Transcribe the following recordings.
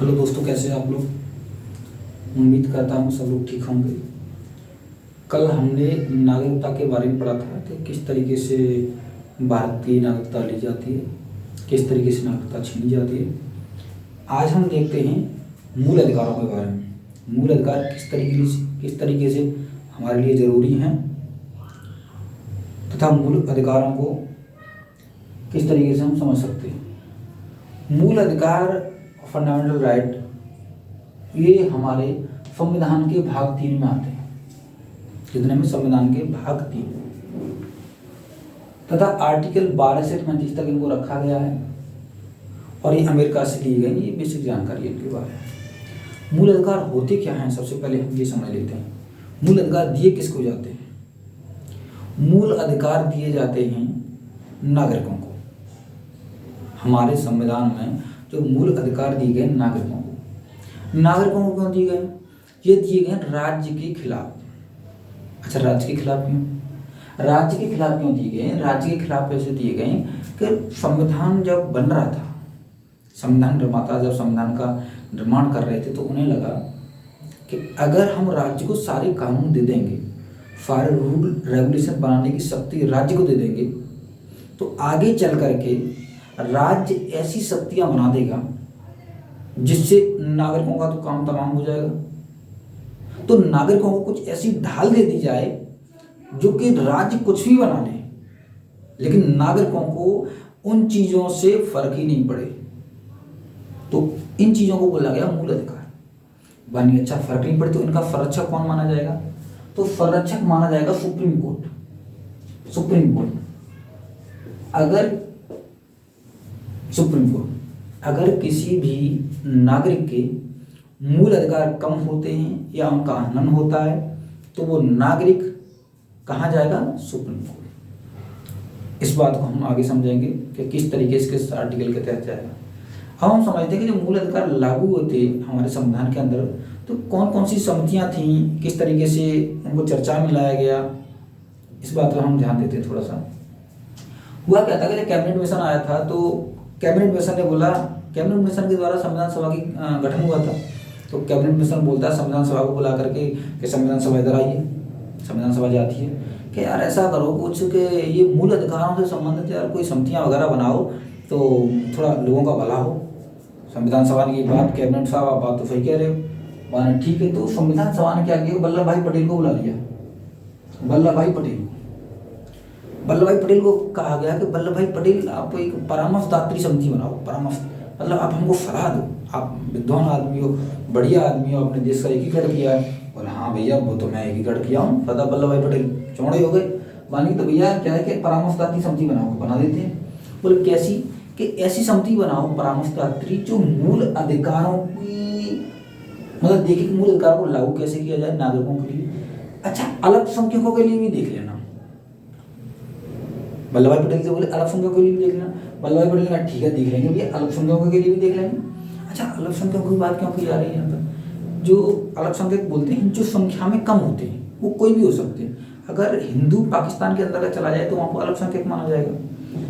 Hello दोस्तों, कैसे हैं आप लोग। उम्मीद करता हूँ सब लोग ठीक होंगे। कल हमने नागरिकता के बारे में पढ़ा था कि किस तरीके से भारतीय नागरिकता ली जाती है, किस तरीके से नागरिकता छीनी जाती है। आज हम देखते हैं मूल अधिकारों के बारे में। मूल अधिकार किस तरीके से हमारे लिए ज़रूरी हैं तथा मूल अधिकारों को किस तरीके से हम समझ सकते हैं। मूल अधिकार, फंडामेंटल राइट, ये हमारे संविधान के भाग 3 में आते हैं। कितने में? संविधान के भाग 3 तथा आर्टिकल 12 से 35 तक इनको रखा गया है और ये अमेरिका से ली गई। ये बेसिक जानकारी है इनके बारे में। मूल अधिकार होते क्या हैं, सबसे पहले हम ये समझ लेते हैं। मूल अधिकार दिए किसको जाते हैं? मूल अधिकार दिए जाते हैं नागरिकों को। हमारे संविधान में जो मूल अधिकार दिए गए नागरिकों को, नागरिकों को क्यों दिए गए? ये दिए गए राज्य के खिलाफ। अच्छा, राज्य के खिलाफ क्यों? राज्य के खिलाफ क्यों दिए गए? राज्य के खिलाफ ऐसे दिए गए कि संविधान जब बन रहा था, संविधान निर्माता जब संविधान का निर्माण कर रहे थे तो उन्हें लगा कि अगर हम राज्य को सारे कानून दे देंगे, सारे रूल रेगुलेशन बनाने की शक्ति राज्य को दे देंगे, तो आगे चल करके राज्य ऐसी शक्तियां बना देगा जिससे नागरिकों का तो काम तमाम हो जाएगा। तो नागरिकों को कुछ ऐसी ढाल दे दी जाए जो कि राज्य कुछ भी बना ले, लेकिन नागरिकों को उन चीजों से फर्क ही नहीं पड़े। तो इन चीजों को बोला गया मूल अधिकार। बानी अच्छा, फर्क नहीं पड़े तो इनका संरक्षक कौन माना जाएगा? तो संरक्षक माना जाएगा सुप्रीम कोर्ट। सुप्रीम कोर्ट अगर किसी भी नागरिक के मूल अधिकार कम होते हैं या उनका हनन होता है तो वो नागरिक कहाँ जाएगा? Supreme court. इस बात को हम आगे समझेंगे कि किस तरीके से किस आर्टिकल के तहत जाएगा। अब हम समझते हैं कि जो मूल अधिकार लागू होते हमारे संविधान के अंदर, तो कौन कौन सी समितियां थीं, किस तरीके से उनको चर्चा में लाया गया, इस बात पर हम ध्यान देते हैं। थोड़ा सा हुआ क्या था कि कैबिनेट मिशन आया था, तो कैबिनेट मिशन ने बोला, कैबिनेट मिशन के द्वारा संविधान सभा की गठन हुआ था। तो कैबिनेट मिशन बोलता है संविधान सभा को बुला करके कि संविधान सभा इधर आइए। संविधान सभा जाती है कि यार ऐसा करो कुछ कि ये मूल अधिकारों से संबंधित यार कोई समितियाँ वगैरह बनाओ तो थोड़ा लोगों का भला हो। संविधान सभा ने ये बात, कैबिनेट साहब आप बात तो सही कह रहे हो, माने ठीक है। तो संविधान सभा ने क्या किया? वल्लभ भाई पटेल को बुला लिया। वल्लभ भाई पटेल को कहा गया कि वल्लभ भाई पटेल आप एक परामर्शदात्री समिति बनाओ। परामर्श मतलब आप हमको सलाह दो, आप विद्वान आदमी हो, बढ़िया आदमी हो, अपने देश का एकीकरण किया है। बोले हाँ भैया, वो तो मैं एकीकरण किया हूँ। सरदार वल्लभ भाई पटेल चौड़े हो गए, मानी तो भैया क्या है कि परामर्शदात्री समिति बनाओ। बना देते हैं। बोले कैसी? कि ऐसी समिति बनाओ परामर्शदात्री जो मूल अधिकारों की मतलब देखे कि मूल अधिकारों को लागू कैसे किया जाए नागरिकों के लिए। अच्छा, अल्पसंख्यकों के लिए भी देख लेना। वल्लभ भाई पटेल से बोले अल्पसंख्यकों के लिए भी देख लेना। वल्लभ भाई पटेल ने कहा ठीक है देख लेंगे भैया, अल्पसंख्यकों के लिए भी देख लेंगे। अच्छा, अल्पसंख्यकों की बात क्यों की जा रही है यहाँ पर? जो अल्पसंख्यक बोलते हैं जो संख्या में कम होते हैं, वो कोई भी हो सकते हैं। अगर हिंदू पाकिस्तान के अंदर अगर चला जाए तो वहाँ पर अल्पसंख्यक माना जाएगा।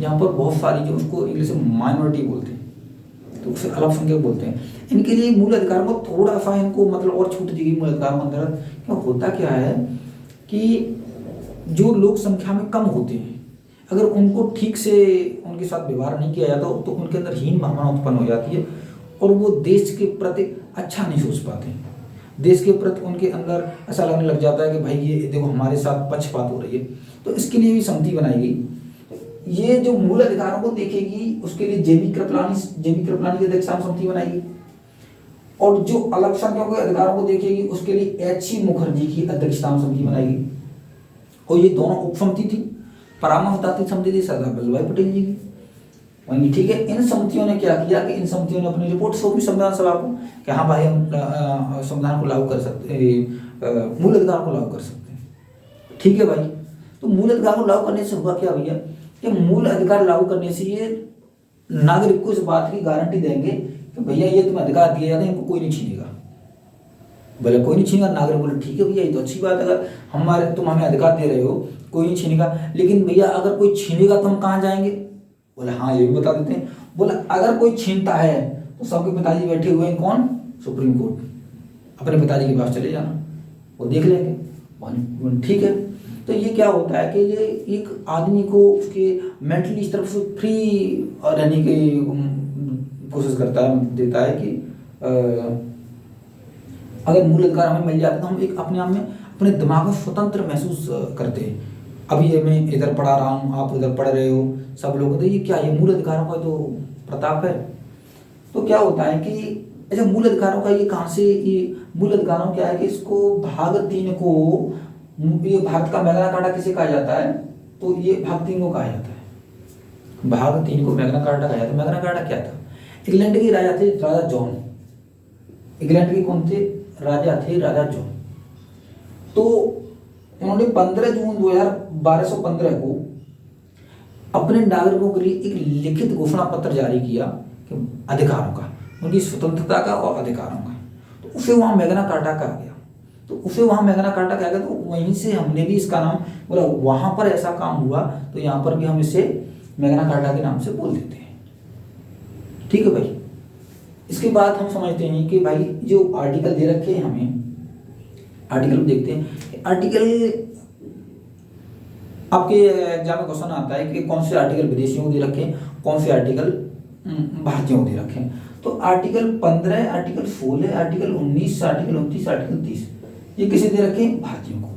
यहाँ पर बहुत सारी जो उसको इंग्लिश में माइनॉरिटी बोलते हैं, तो उसे अल्पसंख्यक बोलते हैं। इनके लिए मूल अधिकार को थोड़ा सा इनको मतलब और छूट दी गई मूल अधिकार के अंदर। क्या होता क्या है कि जो लोग संख्या में कम होते हैं, अगर उनको ठीक से उनके साथ व्यवहार नहीं किया जाता तो उनके अंदर हीन भावना उत्पन्न हो जाती है और वो देश के प्रति अच्छा नहीं सोच पाते हैं। देश के प्रति उनके अंदर ऐसा लगने लग जाता है कि भाई ये देखो हमारे साथ पक्षपात हो रही है। तो इसके लिए भी समिति बनाई गई। ये जो मूल अधिकारों को देखेगी उसके लिए जेबी कृपलानी की अध्यक्षता में समिति बनाई गई, और जो अल्पसंख्यकों के अधिकारों को देखेगी उसके लिए एच.सी. मुखर्जी की अध्यक्षता में समिति बनाई गई। और ये दोनों उप समिति थी। परामर्शदात्री समिति थी सरदार वल्लभ भाई पटेल जी की। वही ठीक है। इन समितियों ने क्या किया कि इन समितियों ने अपनी रिपोर्ट सौंपी संविधान सभा को कि हाँ भाई हम संविधान को लागू कर सकते, मूल अधिकार को लागू कर सकते हैं। ठीक है भाई। तो मूल अधिकार को लागू करने से हुआ क्या भैया कि मूल अधिकार लागू करने से ये नागरिक को इस बात की गारंटी देंगे कि भैया ये तुम्हें अधिकार दिए जाते हैं, इनको कोई नहीं छीनेगा। बोले कोई नहीं छीनेगा। नागरिक बोले ठीक है भैया ये तो अच्छी बात है, अगर तुम हमें अधिकार दे रहे हो कोई नहीं छीनेगा, लेकिन भैया अगर कोई छीनेगा तो हम कहाँ जाएंगे? बोले हाँ ये भी बता देते हैं। बोले अगर कोई छीनता है तो सबके पिताजी बैठे हुए हैं कौन, सुप्रीम कोर्ट, अपने पिताजी के पास चले जाना, वो देख लेंगे, ठीक है। तो ये क्या होता है कि ये एक आदमी को उसके मेंटली इस तरफ से फ्री रहने की कोशिश करता है, देता है कि अगर मूल अधिकार हमें मिल जाता है तो हम एक अपने आप में अपने दिमाग में स्वतंत्र महसूस करते हैं। अभी ये मैं इधर पढ़ा रहा हूँ, आप उधर पढ़ रहे हो, सब लोग तो ये क्या, ये मूल अधिकारों का तो प्रताप है। तो क्या होता है कि अच्छा मूल अधिकारों का ये कहाँ से, ये मूल अधिकारों क्या है कि इसको भाग 3 को, ये भारत का मैग्ना कार्टा किसे कहा जाता है, तो ये भाग 3 को कहा जाता है, भाग 3 को मैग्ना कार्टा कहा जाता है। मैग्ना कार्टा क्या था, इंग्लैंड के राजा थे राजा जॉन, इंग्लैंड के कौन थे, राजा थे राजा जॉन। तो उन्होंने 15 जून 1215 को अपने नागरिकों के लिए एक लिखित घोषणा पत्र जारी किया कि अधिकारों का, उनकी स्वतंत्रता का और अधिकारों का, तो उसे वहाँ मैग्ना कार्टा कहा गया। तो उसे वहाँ मैग्ना कार्टा कहा गया, तो वहीं से हमने भी इसका नाम बोला, वहाँ पर ऐसा काम हुआ तो यहाँ पर भी हम इसे मैग्ना कार्टा के नाम से बोल देते हैं, ठीक है भाई। इसके बाद हम समझते हैं कि भाई जो आर्टिकल दे रखे हैं हमें, आर्टिकल देखते हैं, आर्टिकल आपके एग्जाम में क्वेश्चन आता है कि कौन से आर्टिकल विदेशियों को दे रखे हैं, कौन से आर्टिकल भारतीयों को दे रखे हैं। तो article 15, article 16, article 19, article 29, article 30 ये किसे दे रखे हैं, भारतीयों को,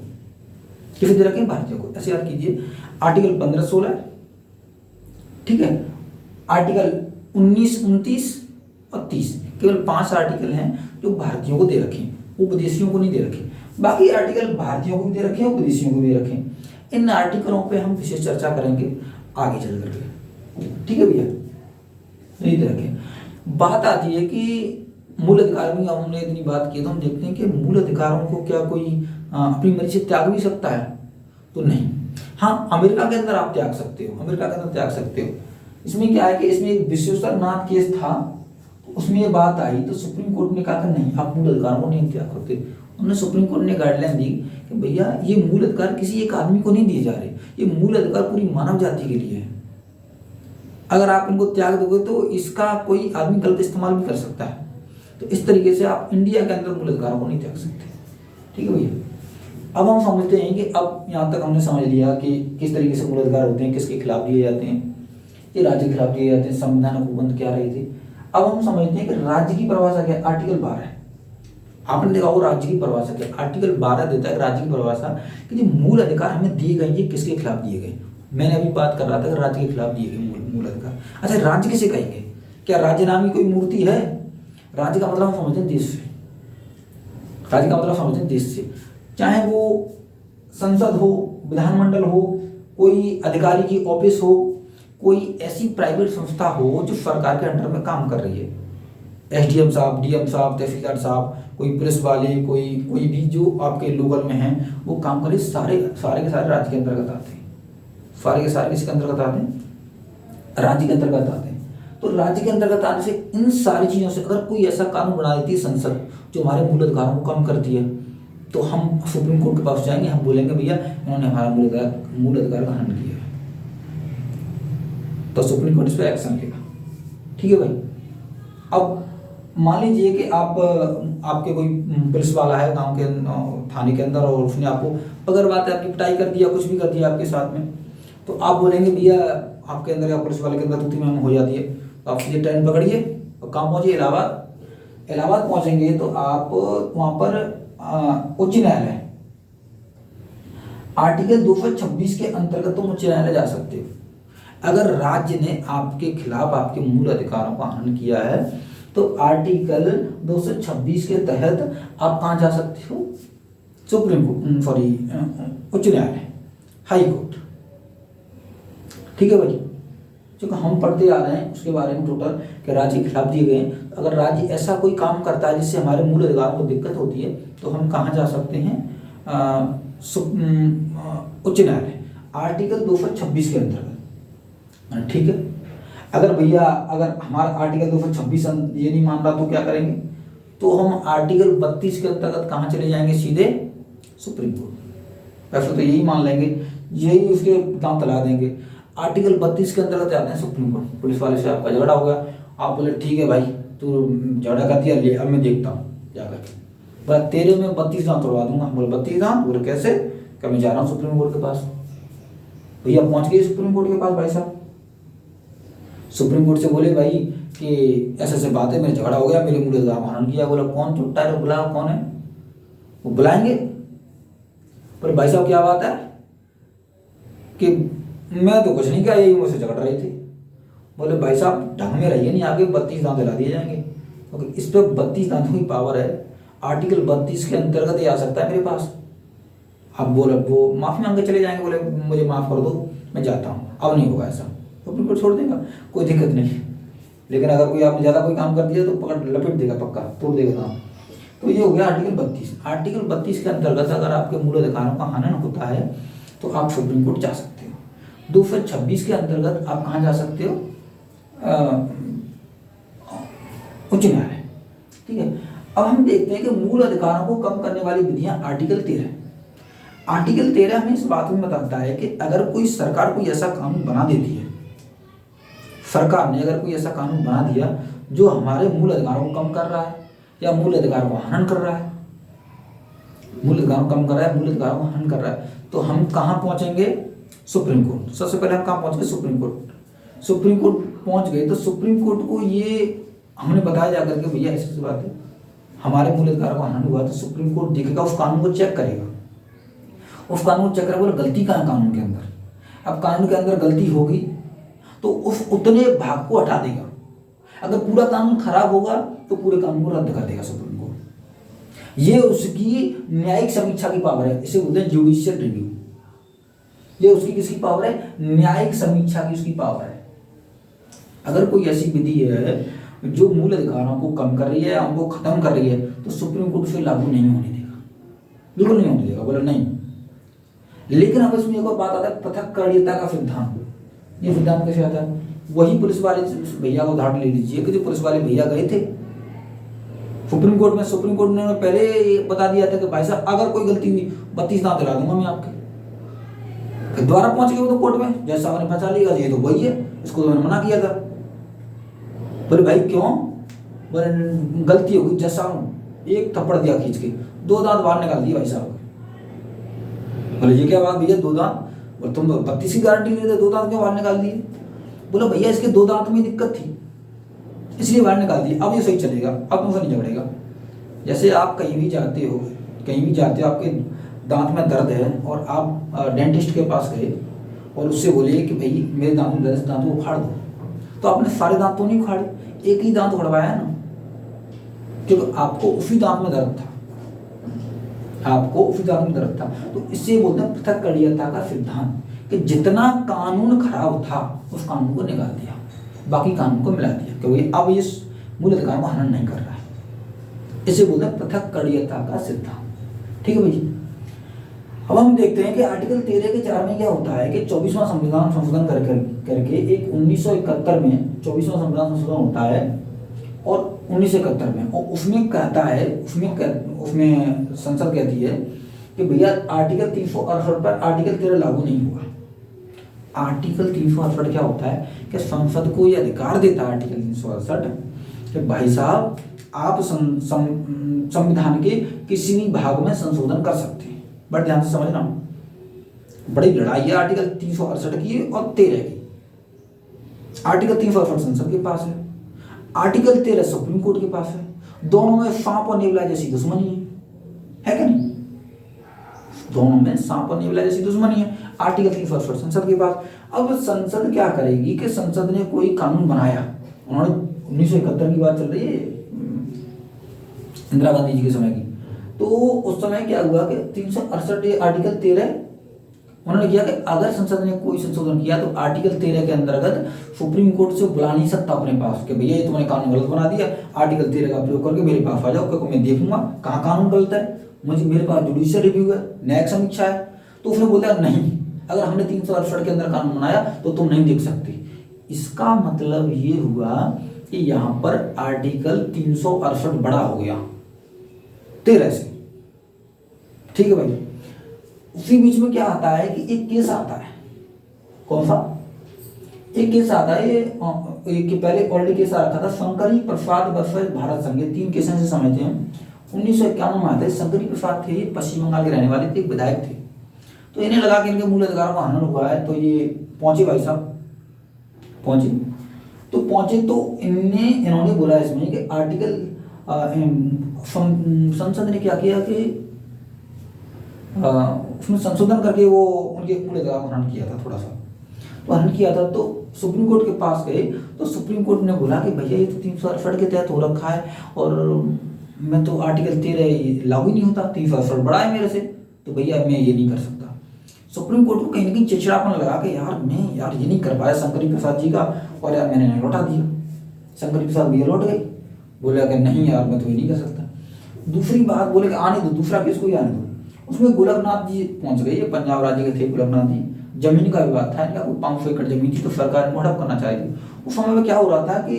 किसे दे रखे हैं, भारतीयों को। ऐसे याद कीजिए, आर्टिकल 15, 16, ठीक है, आर्टिकल 19, 29 और 30, केवल 5 आर्टिकल हैं जो भारतीयों को दे रखे हैं, वो विदेशियों को नहीं दे रखे। बाकी आर्टिकल भारतीयों को भी दे रखे हैं और विदेशियों को भी दे रखे हैं। इन आर्टिकलों पे हम विशेष चर्चा करेंगे आगे चल करके, ठीक है भैया, नहीं दे रखे। बात आती है कि मूल अधिकार में हमने इतनी बात की, तो हम देखते हैं कि मूल अधिकारों को क्या कोई अपनी मर्जी से त्याग भी सकता है, तो नहीं। हाँ, अमेरिका के अंदर आप त्याग सकते हो, अमेरिका के अंदर त्याग सकते हो। इसमें क्या है कि इसमें एक विश्वेश्वरनाथ केस था, उसमें ये बात आई तो सुप्रीम कोर्ट ने कहा कि नहीं, आप मूल अधिकारों को नहीं त्याग सकते। उन्होंने सुप्रीम कोर्ट ने गाइडलाइन दी कि भैया ये मूल अधिकार किसी एक आदमी को नहीं दिए जा रहे, ये मूल अधिकार पूरी मानव जाति के लिए है। अगर आप इनको त्याग दोगे तो इसका कोई आदमी गलत इस्तेमाल भी कर सकता है। तो इस तरीके से आप इंडिया के अंदर मूल अधिकारों को नहीं त्याग सकते, ठीक है भैया। अब हम समझते हैं कि अब यहाँ तक हमने समझ लिया कि किस तरीके से मूल अधिकार होते हैं, किसके खिलाफ दिए जाते हैं, ये राज्य के खिलाफ दिए जाते हैं, संविधान हुकूमत क्या रही थी। अब हम समझते हैं कि राज्य की परिभाषा क्या है, आर्टिकल 12। आपने देखा वो राज्य की परिभाषा क्या, आर्टिकल 12 देता है राज्य की परिभाषा कि जो मूल अधिकार हमें दिए गए ये किसके खिलाफ दिए गए। मैंने अभी बात कर रहा था कि राज्य के खिलाफ दिए गए मूल अधिकार। अच्छा, राज्य किसे कहेंगे, क्या राज्य नाम की कोई मूर्ति है? राज्य का मतलब हम समझते हैं देश से, राज्य का मतलब समझते हैं देश से, चाहे वो संसद हो, विधानमंडल हो, कोई अधिकारी की ऑफिस हो, कोई ऐसी प्राइवेट संस्था हो जो सरकार के अंडर में काम कर रही है, एसडीएम साहब, डीएम साहब, तहसीलदार साहब, कोई पुलिस वाले, कोई भी जो आपके लोकल में हैं वो काम करे, सारे के सारे राज्य के अंतर्गत आते हैं। सारे के सारे किसके अंतर्गत आते हैं, राज्य के अंतर्गत आते हैं। तो राज्य के अंतर्गत आने से इन सारी चीज़ों से अगर कोई ऐसा कानून बना देती है संसद जो हमारे मूल अधिकारों को कम करती है, तो हम सुप्रीम कोर्ट के पास जाएंगे, हम बोलेंगे भैया इन्होंने हमारा मूल अधिकार का हनन किया है, तो सुप्रीम कोर्ट इस पर एक्शन लेगा, ठीक है भाई। अब मान लीजिए कि आपके कोई पुलिस वाला है गांव के थाने के अंदर और उसने आपको अगर बात है आपकी पिटाई कर दिया, कुछ भी कर दिया आपके साथ में, तो आप बोलेंगे भैया आपके अंदर या पुलिस वाले के अंदर तूती में हो जाती है, तो आप सीधे ट्रेन पकड़िए और कहाँ पहुँचिए, इलाहाबाद पहुँचेंगे तो आप वहाँ पर उच्च न्यायालय आर्टिकल 226 के अंतर्गत तुम उच्च न्यायालय जा सकते हो। अगर राज्य ने आपके खिलाफ आपके मूल अधिकारों का हनन किया है तो आर्टिकल 226 के तहत आप कहाँ जा सकते हो, सुप्रीम कोर्ट, सॉरी उच्च न्यायालय, हाई कोर्ट, ठीक है भाई। जो हम पढ़ते आ रहे हैं उसके बारे में टोटल कि राज्य के खिलाफ दिए गए, अगर राज्य ऐसा कोई काम करता है जिससे हमारे मूल अधिकारों को दिक्कत होती है तो हम कहाँ जा सकते हैं, उच्च न्यायालय आर्टिकल 226 के अंतर्गत, ठीक है। अगर भैया अगर हमारा आर्टिकल 226 ये नहीं मान रहा तो क्या करेंगे, तो हम आर्टिकल 32 के अंतर्गत कहाँ चले जाएंगे, सीधे सुप्रीम कोर्ट। वैसे तो यही मान लेंगे, यही उसके दांव तला देंगे। आर्टिकल 32 के अंतर्गत आते हैं सुप्रीम कोर्ट। पुलिस वाले से आपका झगड़ा हो गया, आप बोले ठीक है भाई तू झगड़ा करती है, ले अब मैं देखता हूँ जाकर के, बोला तेरे में 32 दांत तोड़वा दूंगा। बोले 32 दांत? बोले कैसे? क्या मैं जा रहा हूँ सुप्रीम कोर्ट के पास। भैया पहुंच गए सुप्रीम कोर्ट के पास भाई साहब। सुप्रीम कोर्ट से बोले भाई कि ऐसे ऐसे बात है, मेरा झगड़ा हो गया, मेरे मुझे हनन किया। बोला कौन चुट्टा है, बुला कौन है, वो बुलाएंगे। पर भाई साहब क्या बात है कि मैं तो कुछ नहीं किया, यही मुझसे झगड़ रही थी। बोले भाई साहब ढंग में रहिए, नहीं आगे 32 दांत दिला दिए जाएंगे, क्योंकि इस पर 32 दांतों की पावर है। आर्टिकल 32 के अंतर्गत ये आ सकता है मेरे पास। अब बोले वो माफी मांग के चले जाएंगे, बोले मुझे माफ कर दो, मैं जाता हूँ, अब नहीं होगा ऐसा, तो बिल्कुल छोड़ देगा, कोई दिक्कत नहीं। लेकिन अगर कोई आपने ज़्यादा कोई काम कर दिया तो पकड़ लपेट देगा, पक्का तोड़ देगा दांत। तो ये हो गया आर्टिकल 32। आर्टिकल 32 के अंतर्गत अगर आपके मूल अधिकारों का हनन होता है तो आप सुप्रीम कोर्ट जा सकते हो। 226 के अंतर्गत आप कहाँ जा सकते हो? उच्च न्यायालय। ठीक है, अब हम देखते हैं कि मूल अधिकारों को कम करने वाली विधियां आर्टिकल 13। आर्टिकल 13 हमें इस बात में बताता है कि अगर कोई सरकार कोई ऐसा कानून बना देती है, सरकार ने अगर कोई ऐसा कानून बना दिया जो हमारे मूल अधिकारों को कम कर रहा है या मूल अधिकारों को हनन कर रहा है, मूल अधिकारों को कम कर रहा है, मूल अधिकारों को हनन कर रहा है, तो हम कहाँ पहुंचेंगे? Supreme court. सबसे पहले हम कहाँ पहुंचेंगे? Supreme court. सुप्रीम कोर्ट पहुंच गए तो सुप्रीम कोर्ट को ये हमने बताया जाकर के भैया ऐसी बात है, हमारे मूल अधिकारों का हनन हुआ, तो सुप्रीम कोर्ट देखेगा, उस कानून को चेक करेगा, उस कानून को चेक करेगा, बोले गलती कहाँ है कानून के अंदर। अब कानून के अंदर गलती होगी तो उस उतने भाग को हटा देगा। अगर पूरा कानून खराब होगा तो पूरे कानून को रद्द कर देगा सुप्रीम कोर्ट। ये उसकी न्यायिक समीक्षा की पावर है, इसे बोलते हैं जुडिशियल रिव्यू। ये उसकी किसकी पावर है? न्यायिक समीक्षा की उसकी पावर है। अगर कोई ऐसी विधि है जो मूल अधिकारों को कम कर रही है, उनको खत्म कर रही है, तो सुप्रीम कोर्ट उसे लागू नहीं होने देगा, बिल्कुल नहीं होने देगा, बोला नहीं। लेकिन अब इसमें एक और बात आता है, पृथक्करणीयता का सिद्धांत। ये सिद्धांत कैसे आता है? वही पुलिस वाले भैया का उदाहरण ले लीजिए कि जो पुलिस वाले भैया गए थे सुप्रीम कोर्ट में, सुप्रीम कोर्ट ने पहले बता दिया था कि भाई साहब अगर कोई गलती हुई 32 दांत दिला दूंगा मैं आपके। फिर दोबारा पहुंच गए वो तो कोर्ट में, जैसा आपने पहचान लिया ये तो वही है, इसको तो मैंने मना किया था। बोले भाई क्यों? बोले गलती हो गई, जैसा एक थप्पड़ दिया खींच के, 2 दांत बाहर निकाल दिए भाई साहब। बोले ये क्या बात भैया, 2 दांत? बोले तुम तो 32 की गारंटी ले थे, 2 दांत क्यों बाहर निकाल दिए? बोला भैया इसके 2 दांत में दिक्कत थी इसलिए बाहर निकाल दिए, अब ये सही चलेगा, अब तुमसे नहीं झगड़ेगा। जैसे आप कहीं भी जाते हो, आपके दांत में दर्द है और आप डेंटिस्ट के पास गए और उससे बोले कि भाई मेरे दांत में दर्द, दांतों को उखाड़ दो, तो आपने सारे दांत तो नहीं उखाड़े, एक ही दांत उखड़वाया ना, क्योंकि आपको उसी दांत में दर्द था, आपको उसी दांत में दर्द था। तो इससे बोलते हैं पृथक्करणीयता का सिद्धांत, कि जितना कानून खराब था उस कानून को निकाल दिया, बाकी कानून को मिला दिया, क्योंकि अब ये मूल अधिकार को हनन नहीं कर रहा है। इसे बोलते हैं पृथक्करणीयता का सिद्धांत। ठीक है भैया, अब हम देखते हैं कि आर्टिकल 13 के 4 में क्या होता है कि 24वां संविधान संशोधन करके एक 1971 में 24वां संविधान संशोधन होता है और 1971 में, और उसमें कहता है, उसमें संसद कहती है कि भैया आर्टिकल 368 पर आर्टिकल 13 लागू नहीं हुआ। आर्टिकल 368 क्या होता है कि संसद को यह अधिकार देता है, आर्टिकल 368, कि भाई साहब आप संविधान के किसी भी भाग में संशोधन कर सकते हैं। बट ध्यान से समझना, बड़ी लड़ाई है आर्टिकल 368 की और 13 की। आर्टिकल 368 संसद के पास है, आर्टिकल 13 सुप्रीम कोर्ट के पास है। दोनों में सांप और नेवला जैसी दुश्मनी है क्या नहीं? दोनों में सांप और नेवला जैसी दुश्मनी है। आर्टिकल 368 संसद के पास। अब संसद क्या करेगी कि संसद ने कोई कानून बनाया, उन्होंने 1971 की बात चल रही है, इंदिरा गांधी जी के समय की, तो उस समय क्या हुआ कि 368 आर्टिकल 13 उन्होंने किया कि अगर संसद ने कोई संशोधन किया तो आर्टिकल 13 के अंतर्गत सुप्रीम कोर्ट से बुला नहीं सकता अपने पास कि भैया ये तुमने कानून गलत बना दिया, आर्टिकल 13 का प्रयोग करके मेरे पास आ जाओ, क्योंकि मैं देखूंगा कहाँ कानून गलत है, मुझे मेरे पास जुडिशियल रिव्यू है, न्यायिक समीक्षा है। तो उसने बोला नहीं, अगर हमने 368 के अंदर कानून बनाया तो तुम नहीं देख सकते। इसका मतलब ये हुआ कि यहाँ पर आर्टिकल 368 बड़ा हो गया 13 से। ठीक है भाई, उसी बीच में क्या आता है कि एक केस आता है, कौन सा? एक केस आता है एक के पहले ऑलरेडी केस आ रखा था, शंकरी प्रसाद वर्सेस भारत संघ। 3 केस से समझते हैं हम। 1951 में आते हैं। शंकरी प्रसाद थे, पश्चिम बंगाल के रहने वाले थे, एक विधायक थे। तो इन्हें लगा कि इनके मूल अधिकारों का हनन हुआ है, तो ये पहुंचे भाई साहब, पहुंचे। तो इन्होंने बोला इसमें कि आर्टिकल संसद ने क्या किया कि उसमें संशोधन करके वो उनके मूल अधिकार को हनन किया था, थोड़ा सा तो हनन किया था। तो सुप्रीम कोर्ट के पास गए, तो सुप्रीम कोर्ट ने बोला कि भैया ये तो 368 के तहत हो रखा है और मैं तो आर्टिकल 13 लागू ही नहीं होता, 368 बड़ा है मेरे से, तो भैया मैं ये नहीं कर सकता। सुप्रीम कोर्ट को कहीं ना कहीं चिड़चिड़ापन लगा कि यार ये नहीं कर पाया शंकरी प्रसाद जी का, और यार मैंने नहीं लौटा दिया। शंकरी प्रसाद भैया लौट गए, बोला कि नहीं यार मैं तो ये नहीं कर सकता। दूसरी बात बोले कि आने दो, दूसरा केस को ही आने दो। उसमें गोलकनाथ जी पहुंच गए, ये पंजाब राज्य के थे गोलकनाथ जी। जमीन का विवाद था, इनका 500 एकड़ जमीन थी, तो सरकार इनको हड़प करना चाही थी। उस समय में क्या हो रहा था कि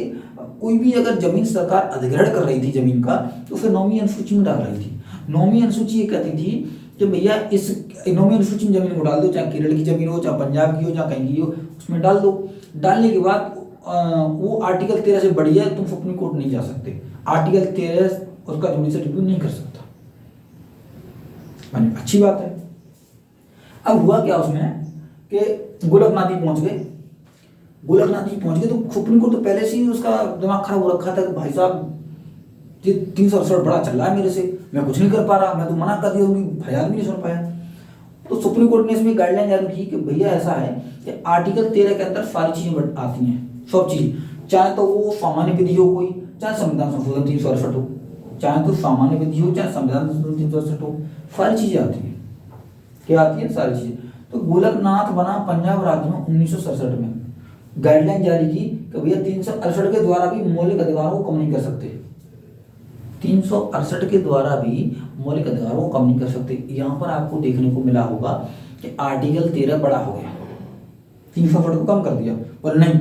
कोई भी अगर जमीन सरकार अधिग्रहण कर रही थी जमीन का, तो उसे 9वीं अनुसूची में डाल रही थी। 9वीं अनुसूची ये कहती थी कि भैया इस 9वीं अनुसूची में जमीन को डाल दो, चाहे केरल की जमीन हो, चाहे पंजाब की हो, चाहे कहीं की हो, उसमें डाल दो। डालने के बाद वो आर्टिकल 13 से बढ़िया है, तुम सुप्रीम कोर्ट नहीं जा सकते। आर्टिकल 13 उसका जुडिशियल रिव्यू नहीं कर सकता। अच्छी बात है। अब हुआ क्या उसमें कि गोलकनाथ जी पहुंच गए। तो सुप्रीम कोर्ट तो पहले से ही उसका दिमाग खराब हो रखा था कि भाई साहब ये 368 बड़ा चल रहा है मेरे से, मैं कुछ नहीं कर पा रहा, मैं तो मना कर दिया, फरियाद भी नहीं सुन पाया। तो सुप्रीम कोर्ट ने इसमें गाइडलाइन जारी की कि भैया ऐसा है कि आर्टिकल 13 के अंदर सारी चीजें आती हैं, सब चीज, चाहे तो वो सामान्य विधि हो कोई, चाहे संविधान संशोधन 368 हो, चाहे तो सामान्य विधि हो, चाहे संविधान संशोधन 368 हो, सारी चीजें आती हैं। क्या आती है? सारी चीजें। तो गोलकनाथ बना पंजाब राज्य में 1967 में, गाइडलाइन जारी की कि भैया 368 के द्वारा भी मौलिक अधिकारों को कम नहीं कर सकते। 368 के द्वारा भी मौलिक अधिकारों को कम नहीं कर सकते। यहाँ पर आपको देखने को मिला होगा कि आर्टिकल 13 बड़ा हो गया, 368 को कम कर दिया, पर नहीं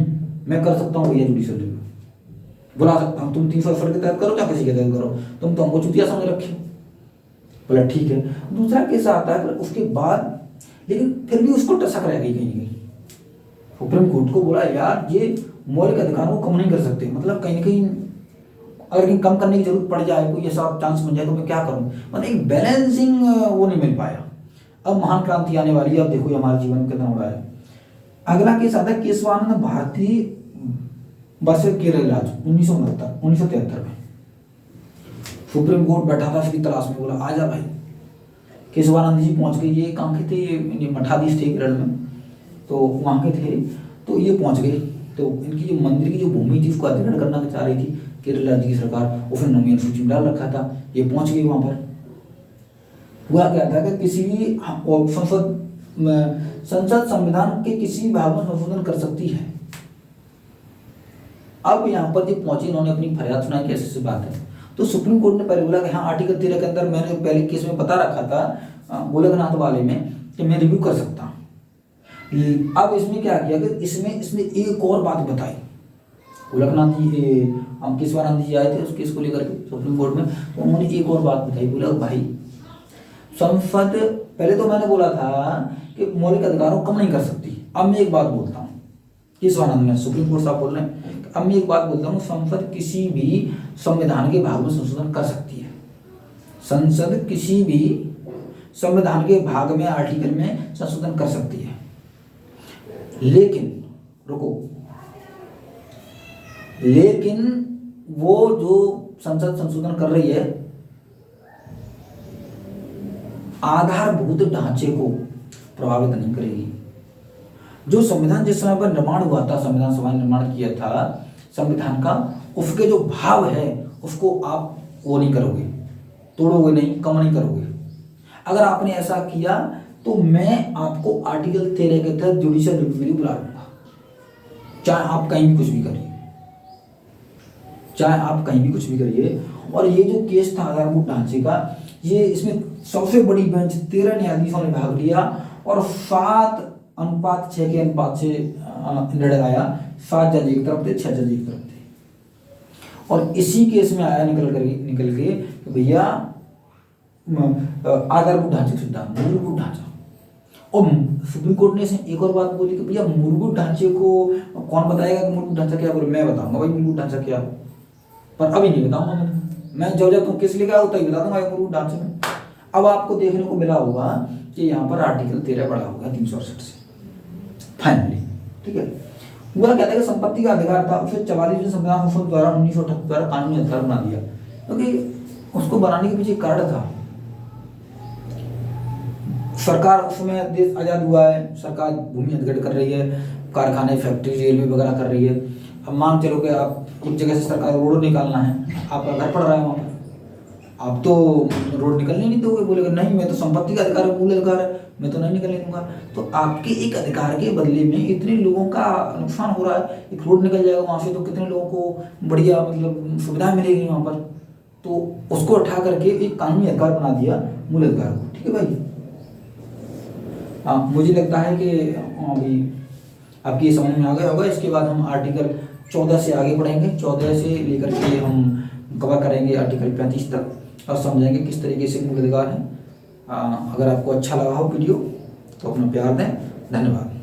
मैं कर सकता हूँ भैया जुडिशियल रिव्यू, बुला सकता हूँ, तुम 368 के तहत करो या किसी के तहत करो, तुम तो हमको चुतिया समझ रखे हो। बोला ठीक है। दूसरा केस आता है, फिर उसके बाद लेकिन फिर भी उसको टसक रह गई कहीं कहीं। सुप्रीम कोर्ट को बोला यार ये मौलिक अधिकारों को कम नहीं कर सकते, मतलब कहीं ना कहीं अगर कम करने की जरूरत पड़ जाए, कोई ऐसा चांस बन जाए तो मैं क्या करूं, मतलब एक बैलेंसिंग वो नहीं मिल पाया। अब महान क्रांति आने वाली है, अब देखो हमारे जीवन में कितना हो रहा है। अगला केस आता है केशवानंद भारती वर्सेस केरल राज्य 1973 में। सुप्रीम कोर्ट बैठा था इसकी तलाश में, बोला आजा भाई। केशवानंद जी पहुंच गए, ये कहाँ के थे, ये मठाधीश थे केरल में, तो वहाँ के थे। तो ये पहुंच गए, तो इनकी जो मंदिर की जो भूमि थी उसको अधिग्रहण करना चाह रही थी केरल राज्य की सरकार, उसने 9वीं अनुसूची में डाल रखा था। ये पहुंच गई वहां पर। हुआ क्या था कि किसी भी संसद संविधान के किसी भाग में संशोधन कर सकती है। अब यहाँ पर जब पहुंचे, इन्होंने अपनी फरियाद सुनाई, कैसे से बात है। तो सुप्रीम कोर्ट ने पहले बोला कि हाँ आर्टिकल 13 के अंदर मैंने पहले केस में बता रखा था गोलकनाथ वाले में कि मैं रिव्यू कर सकता हूँ। अब इसमें क्या किया कि इसमें एक और बात बताई। गोलकनाथ जी केशवानंद जी आए थे उस केस को लेकर के सुप्रीम कोर्ट में, तो उन्होंने एक और बात बताई। बोला भाई संसद, पहले तो मैंने बोला था कि मौलिक अधिकारों कम नहीं कर सकती, अब मैं एक बात बोलता हूँ, केशवानंद में सुप्रीम कोर्ट साहब बोल रहे हैं, अब मैं एक बात बोलता हूँ, संसद किसी भी संविधान के भाग में संशोधन कर सकती है। संसद किसी भी संविधान के भाग में, आर्टिकल में संशोधन कर सकती है, लेकिन रुको, लेकिन वो जो संसद संशोधन कर रही है आधारभूत ढांचे को प्रभावित नहीं करेगी। जो संविधान जिस समय पर निर्माण हुआ था, संविधान सभा ने निर्माण किया था संविधान का, उसके जो भाव है उसको आप वो नहीं करोगे, तोड़ोगे नहीं, कम नहीं करोगे। अगर आपने ऐसा किया तो मैं आपको आर्टिकल 13 के तहत जुडिशियल रिव्यू बुला लूंगा, चाहे आप कहीं भी कुछ भी करिए, चाहे आप कहीं भी कुछ भी करिए। और ये जो केस था आधारभूत ढांचे का, ये इसमें सबसे बड़ी बेंच 13 न्यायाधीशों ने भाग लिया और 7:6 के अनुपात से निर्णय आया। 7 जज एक तरफ थे, 6 जज एक तरफ थे। और इसी केस में आया निकल के भैया आधारभूत ढांचे सिद्धांत, मूलभूत ढांचा, और सुप्रीम कोर्ट ने इसमें एक और बात बोली कि भैया मूलभूत ढांचे को कौन बताएगा कि मूलभूत ढांचा क्या, बोले मैं बताऊंगा भाई मूलभूत ढांचा क्या, पर अभी नहीं बताऊंगा मैं जब तुम किस लिए क्या होता है बता दूंगा मूलभूत ढांचे में। अब आपको देखने को मिला होगा कि यहाँ पर आर्टिकल 13 बढ़ा होगा 368 से फाइनली, ठीक है। पूरा कहता है कि संपत्ति का अधिकार था, उसे 44वें संविधान संशोधन द्वारा 1978 द्वारा कानूनी अधिकार बना दिया, क्योंकि उसको बनाने के पीछे कारण था। सरकार उस समय देश आज़ाद हुआ है, सरकार भूमि अधिग्रहण कर रही है, कारखाने फैक्ट्री रेलवे वगैरह कर रही है। अब मान चलो कि आप एक जगह से सरकार रोड निकालना है, आपका घर पड़ रहा है वहाँ पर, आप तो रोड निकलने नहीं दोगे, बोलेगा नहीं मैं तो संपत्ति का अधिकार है, मूल अधिकार है, मैं तो नहीं निकलने दूंगा। तो आपके एक अधिकार के बदले में इतने लोगों का नुकसान हो रहा है, एक रोड निकल जाएगा वहाँ से तो कितने लोगों को बढ़िया मतलब सुविधाएं मिलेगी वहाँ पर, तो उसको उठा करके एक कानूनी अधिकार बना दिया मूल अधिकार को, ठीक है भाई। मुझे लगता है कि अभी आपकी ये समझ में आ गया होगा। इसके बाद हम आर्टिकल 14 से आगे बढ़ेंगे, 14 से लेकर के हम कवर करेंगे आर्टिकल 35 तक और समझेंगे किस तरीके से मूल अधिकार है। अगर आपको अच्छा लगा हो वीडियो तो अपना प्यार दें, धन्यवाद।